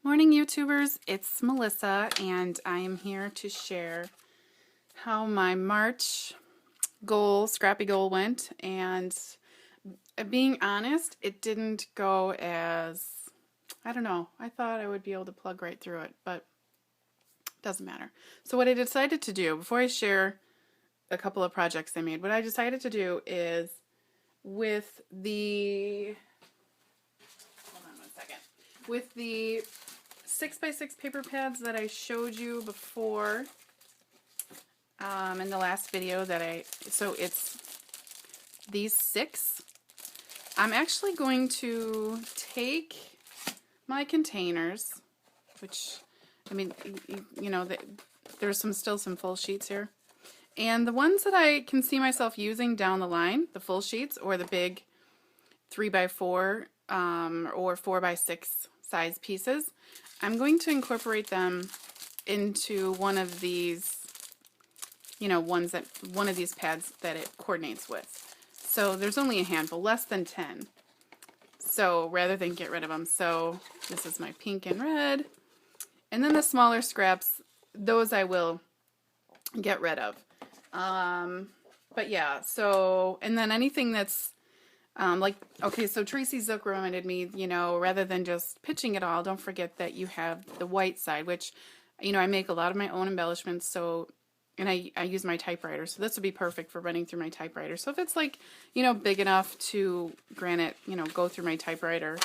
Morning YouTubers, it's Melissa and I am here to share how my March goal, Scrappy goal went, and being honest, it didn't go as, I don't know, I thought I would be able to plug right through it, but it doesn't matter. So what I decided to do, before I share a couple of projects I made, what I decided to do is with the, hold on one second, with the 6x6 paper pads that I showed you before in the last video so it's these 6. I'm actually going to take my containers, which, I mean, you know, there's still some full sheets here. And the ones that I can see myself using down the line, the full sheets or the big 3x4 or 4x6 size pieces, I'm going to incorporate them into one of these, one of these pads that it coordinates with. So there's only a handful, less than 10. So rather than get rid of them, so this is my pink and red. And then the smaller scraps, those I will get rid of. But yeah, so, and then anything that's okay, so Tracy Zook reminded me, rather than just pitching it all, don't forget that you have the white side, which, I make a lot of my own embellishments, so, and I use my typewriter, so this would be perfect for running through my typewriter. So if it's big enough to, granted, go through my typewriter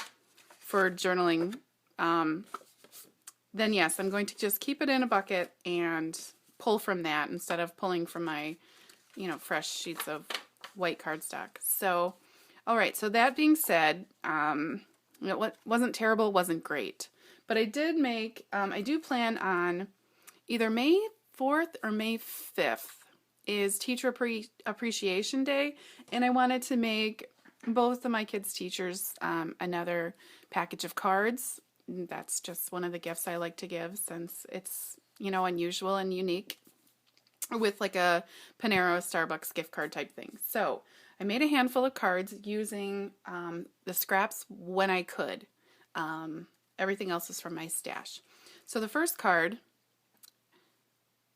for journaling, then yes, I'm going to just keep it in a bucket and pull from that instead of pulling from my, fresh sheets of white cardstock. So, all right, so that being said, it wasn't terrible, wasn't great. But I did make, I do plan on either May 4th or May 5th is Teacher Appreciation Day, and I wanted to make both of my kids' teachers another package of cards. That's just one of the gifts I like to give since it's, unusual and unique, with like a Panera Starbucks gift card type thing. So I made a handful of cards using the scraps when I could. Everything else is from my stash. So the first card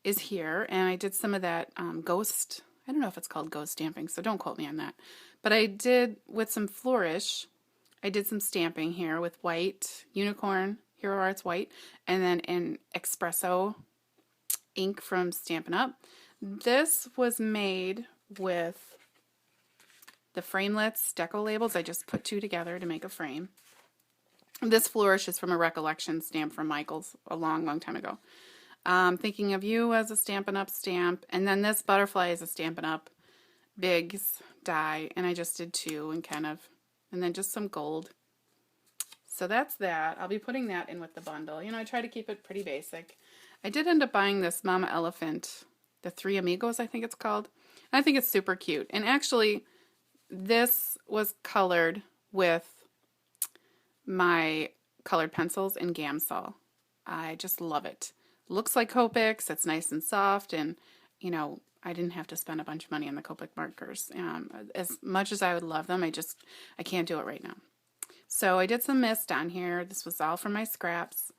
is here, and I did some of that ghost, I don't know if it's called ghost stamping, so don't quote me on that. But I did, with some flourish, I did some stamping here with white, unicorn, Hero Arts white, and then in espresso ink from Stampin' Up. This was made with the framelets, deco labels. I just put 2 together to make a frame. This flourish is from a recollection stamp from Michael's a long, long time ago. Thinking of you as a Stampin' Up stamp. And then this butterfly is a Stampin' Up Bigs die. And I just did 2 and then just some gold. So that's that. I'll be putting that in with the bundle. I try to keep it pretty basic. I did end up buying this Mama Elephant, the 3 Amigos, I think it's called. And I think it's super cute. And actually, this was colored with my colored pencils in Gamsol. I just love it. Looks like Copics. It's nice and soft, and I didn't have to spend a bunch of money on the Copic markers. As much as I would love them, I can't do it right now. So I did some mist on here. This was all from my scraps,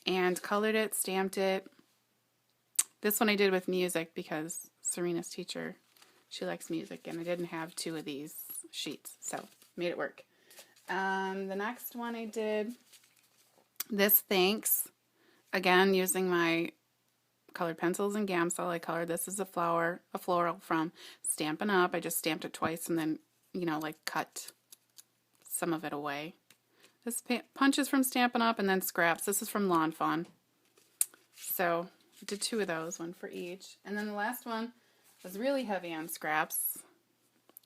and colored it, stamped it. This one I did with music because Serena's teacher, she likes music, and I didn't have 2 of these sheets, so made it work. The next one I did, this thanks, again using my colored pencils and Gamsol. I colored this as a floral from Stampin' Up. I just stamped it twice and then, cut some of it away. This punch is from Stampin' Up, and then scraps. This is from Lawn Fawn. So I did 2 of those, 1 for each. And then the last one was really heavy on scraps.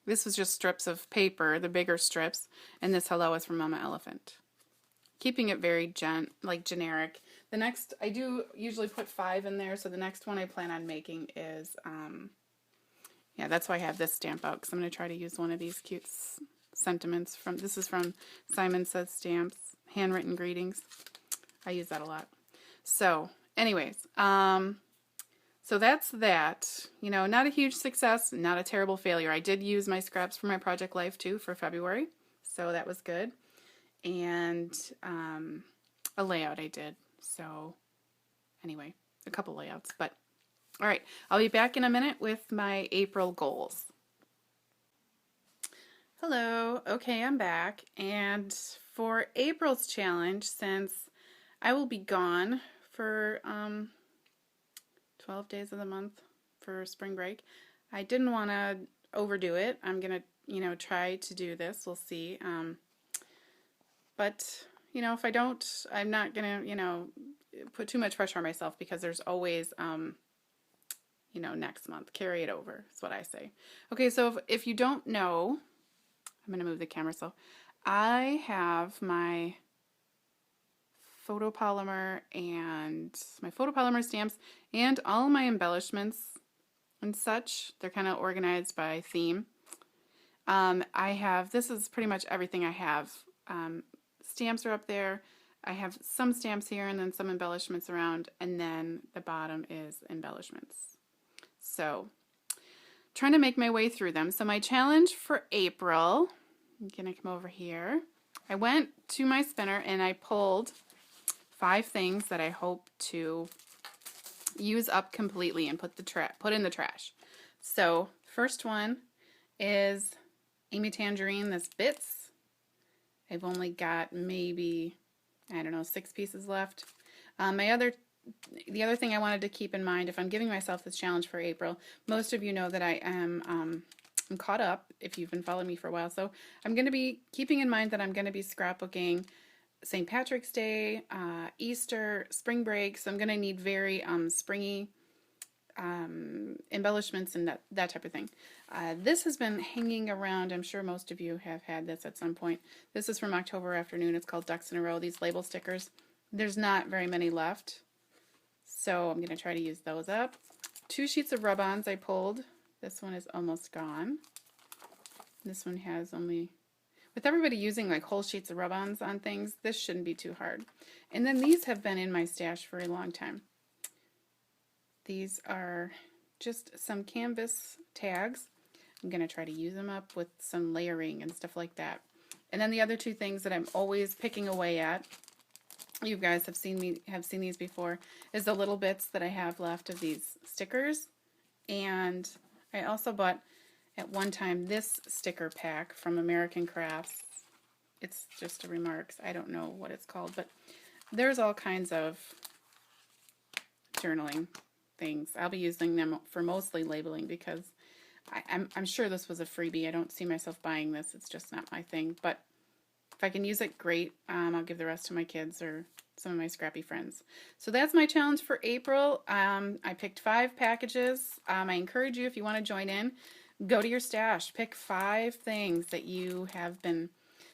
This was just strips of paper, the bigger strips, and this hello is from Mama Elephant. Keeping it very generic. The next, I do usually put 5 in there, so the next one I plan on making is, yeah, that's why I have this stamp out, because I'm going to try to use one of these cute sentiments from, this is from Simon Says Stamps, handwritten greetings. I use that a lot. So, anyways, so that's that. Not a huge success, not a terrible failure. I did use my scraps for my Project Life too for February, so that was good. And a layout I did. So anyway, a couple layouts, but all right, I'll be back in a minute with my April goals. Hello, okay, I'm back, and for April's challenge, since I will be gone for 12 days of the month for spring break, I didn't want to overdo it. I'm gonna, try to do this. We'll see. But if I don't, I'm not gonna, put too much pressure on myself because there's always, next month. Carry it over, is what I say. Okay, so if you don't know, I'm going to move the camera so I have my photopolymer stamps and all my embellishments and such. They're kind of organized by theme. This is pretty much everything I have. Stamps are up there. I have some stamps here and then some embellishments around, and then the bottom is embellishments. So, trying to make my way through them. So my challenge for April, I'm going to come over here. I went to my spinner and I pulled 5 things that I hope to use up completely and put in the trash. So, first one is Amy Tangerine, this Bits. I've only got maybe, 6 pieces left. The other thing I wanted to keep in mind, if I'm giving myself this challenge for April, most of you know that I am I'm caught up if you've been following me for a while. So I'm going to be keeping in mind that I'm going to be scrapbooking St. Patrick's Day, Easter, spring break. So I'm going to need very springy embellishments and that type of thing. This has been hanging around. I'm sure most of you have had this at some point. This is from October Afternoon. It's called Ducks in a Row, these label stickers. There's not very many left, so I'm going to try to use those up. 2 sheets of rub-ons I pulled. This one is almost gone. This one has only... With everybody using like whole sheets of rub-ons on things, this shouldn't be too hard. And then these have been in my stash for a long time. These are just some canvas tags. I'm going to try to use them up with some layering and stuff like that. And then the other 2 things that I'm always picking away at, you guys have seen these before, is the little bits that I have left of these stickers. And I also bought at one time this sticker pack from American Crafts. It's just a Remarks. I don't know what it's called, but there's all kinds of journaling things. I'll be using them for mostly labeling because I'm sure this was a freebie. I don't see myself buying this. It's just not my thing. But if I can use it, great. I'll give the rest to my kids or some of my scrappy friends. So that's my challenge for April. I picked 5 packages. I encourage you, if you want to join in, go to your stash. Pick 5 things that you have been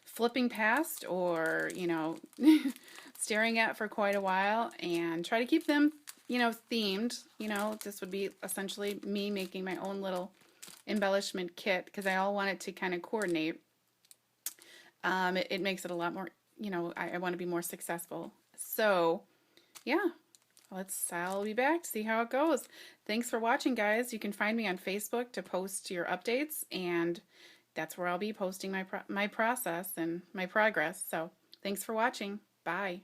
flipping past or, staring at for quite a while, and try to keep them, themed. This would be essentially me making my own little embellishment kit because I all want it to kind of coordinate. It makes it a lot more, I want to be more successful. So, yeah, I'll be back to see how it goes. Thanks for watching, guys. You can find me on Facebook to post your updates, and that's where I'll be posting my process and my progress. So, thanks for watching. Bye.